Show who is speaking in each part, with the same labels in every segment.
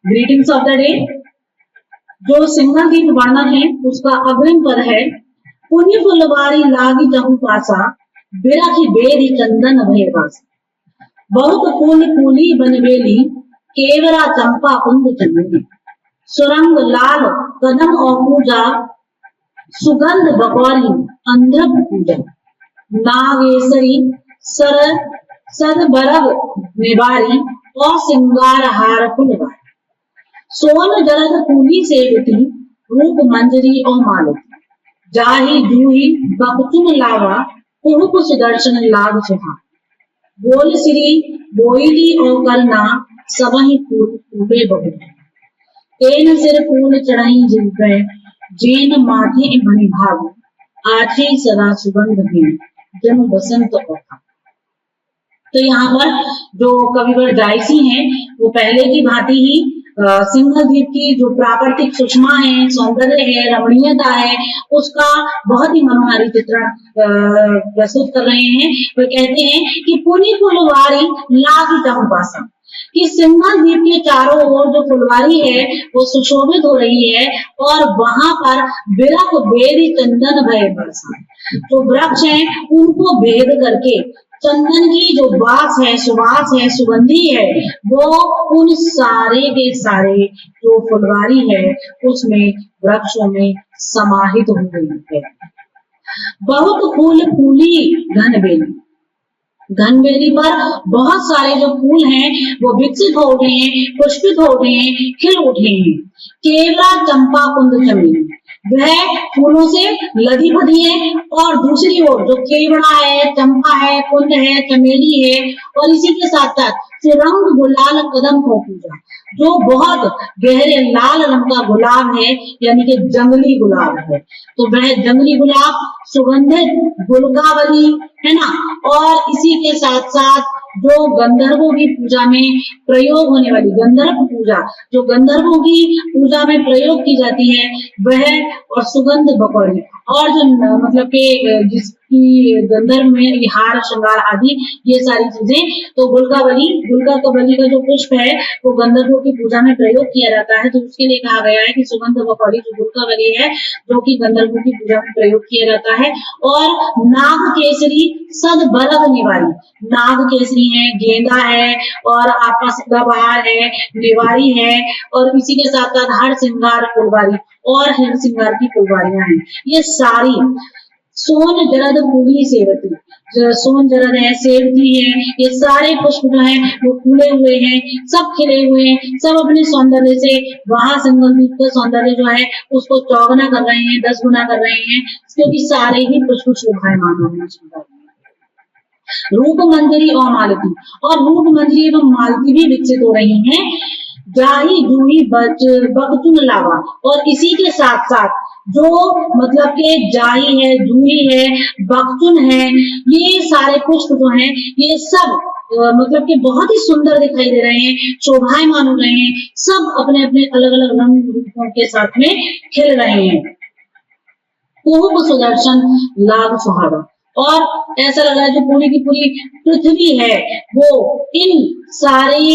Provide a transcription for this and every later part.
Speaker 1: Greetings of the day. जो single दीप वर्णन है उसका अग्रिम पद है, पुण्य फुलवारी लागी जहु पासा, बिरखी बेरी चंदन भय वासा। बहुत फूल फूली बनबेली, केवरा चंपा कुंद चमेली। सुरंग लाल कदम और पूजा, सुगंध बकौरी अंध्र पूजा। नागेश्वरी सर सद बरग निवारी, और सिंगार हार फुलवारी। सोन जरद फूली सेवती, रूप मंजरी और मालती। जाही जूही बकचुन लावा, कुहुक सुदर्शन लाग सुहा। बोल श्री बोईली और करना, सबहि फूल फूले बहु। तेन सिर फूल चढ़ाई जिनपे, जेन माथे मणि भाग। आठे सदा सुगंध में, जन बसंत औखा। तो यहाँ पर जो कविवर जायसी हैं वो पहले की भांति ही सिंघल द्वीप की जो प्राकृतिक सुषमा है, सौंदर्य है, रमणीयता है, उसका बहुत ही मनोहारी चित्रण प्रस्तुत कर रहे हैं। वो कहते हैं कि पुनी फुलवारी लागी जहु पासा, कि सिंघल द्वीप के चारों ओर जो फुलवारी है वो सुशोभित हो रही है, और वहां पर बिरख बेरी चंदन भय बरसा। जो वृक्ष हैं उनको भेद करके चंदन की जो वास है, सुवास है, सुगंधी है, वो उन सारे के सारे जो फुलवारी है उसमें वृक्षों में समाहित हो गई है। बहुत फूल फूली घनबेली, घनबेली पर बहुत सारे जो फूल हैं वो विकसित हो उठे हैं, पुष्पित हो उठे हैं, खिल उठे हैं। केवला चंपा कुंद चमेली, वह फूलों से लदी बदी है, और दूसरी ओर जो केवड़ा है, चंपा है, कुंद है, चमेली है, और इसी के साथ साथ रंग गुलाल कदम को पूजा, जो बहुत गहरे लाल रंग का गुलाब है, यानी कि जंगली गुलाब है। तो वह जंगली गुलाब, सुगंधित गुलकावली है ना, और इसी के साथ साथ जो गंधर्वों की पूजा में प्रयोग होने वाली गंधर्व पूजा, जो गंधर्वों की पूजा में प्रयोग की जाती है वह, और सुगंध बकौरी, और जो मतलब के जिसकी गंधर्व में हार श्रृंगार आदि ये सारी चीजें। तो गुलकावली का जो पुष्प है वो गंधर्वों की पूजा में प्रयोग किया जाता है, तो उसके लिए कहा गया है कि सुगंध बकौरी जो गुलकावली है जो कि गंधर्वों की पूजा में प्रयोग किया जाता है। और नाग केसरी सद बरग निवारी, नाग केसरी है, गेंदा है, और आपस सदाबहार है, निवारी है, और इसी के साथ साथ हर श्रृंगार फुलवारी और हर श्रृंगार की फुलवारियां हैं। ये सारी सोन जरद फूली सेवती, सोन जरद है, सेवती है, ये सारे पुष्प जो है वो फूले हुए हैं, सब खिले हुए हैं, सब अपने सौंदर्य से वहां सिंघल द्वीप का सौंदर्य जो है उसको चौगुना कर रहे हैं, 10 गुना कर रहे हैं, क्योंकि सारे ही पुष्प शोभायमान होने चाहिए। रूप मंजरी और मालती, और रूप मंजरी एवं मालती भी विकसित हो रही हैं। जाही जूही बकचुन लावा, और इसी के साथ साथ जो मतलब के जाही है, जूही है, बकचुन है, ये सारे पुष्प जो हैं ये सब मतलब कि बहुत ही सुंदर दिखाई दे रहे हैं, शोभायमान हो रहे हैं, सब अपने अपने अलग अलग रंग रूपों के साथ में खिल रहे हैं। कुहुक सुदर्शन लाग सुहावा, और ऐसा लग रहा है जो पूरी की पूरी पृथ्वी है वो इन सारे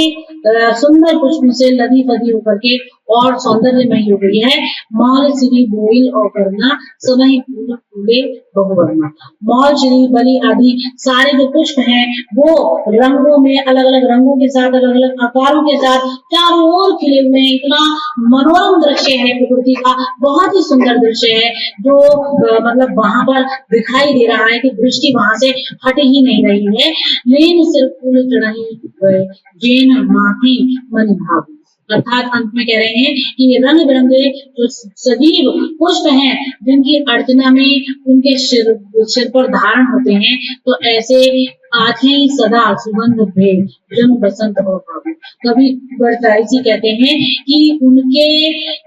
Speaker 1: सुंदर पुष्पों से लदी फदी होकर के और सौंदर्यमय हो गई है। मौल श्री बोइल और करना, समय फूल फूले बहुवर्णा। मौल श्री बलि आदि सारे जो पुष्प हैं वो रंगों में अलग अलग रंगों के साथ, अलग अलग आकारों के साथ चारों ओर खिले हुए हैं। इतना मनोरम दृश्य है प्रकृति का, बहुत ही सुंदर दृश्य है, जो मतलब वहां पर दिखाई दे रहा है कि दृष्टि वहां से हट ही नहीं रही है। लेन सिर फूल चढ़ाई जेन माथी मन भाव, अर्थात अंत में कह रहे हैं कि ये रंग बिरंगे जो सजीव पुष्प हैं जिनकी अर्चना में उनके सिर पर धारण होते हैं, तो ऐसे आँखें ही सदा सुगंध भेद जन बसंत और भाव। कभी बरसाइसी कहते हैं कि उनके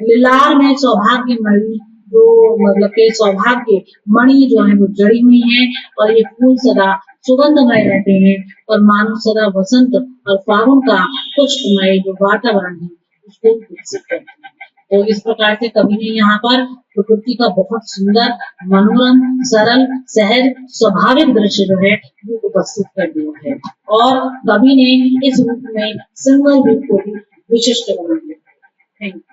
Speaker 1: लिलार में सौभाग्य मणि, जो मतलब के सौभाग्य मणि जो है वो जड़ी हुई है, और ये फूल सदा सुगंधमय रहते हैं, और मानो सदा वसंत और फागुन का पुष्पमय जो वातावरण है उसको विकसित करते हैं। तो इस प्रकार से कवि ने यहाँ पर प्रकृति का बहुत सुंदर, मनोरम, सरल, सहज, स्वाभाविक दृश्य जो है वो उपस्थित कर दिया है। और कवि ने इस रूप में सिंघल द्वीप को भी विशिष्ट बनाएंगे। Thank you.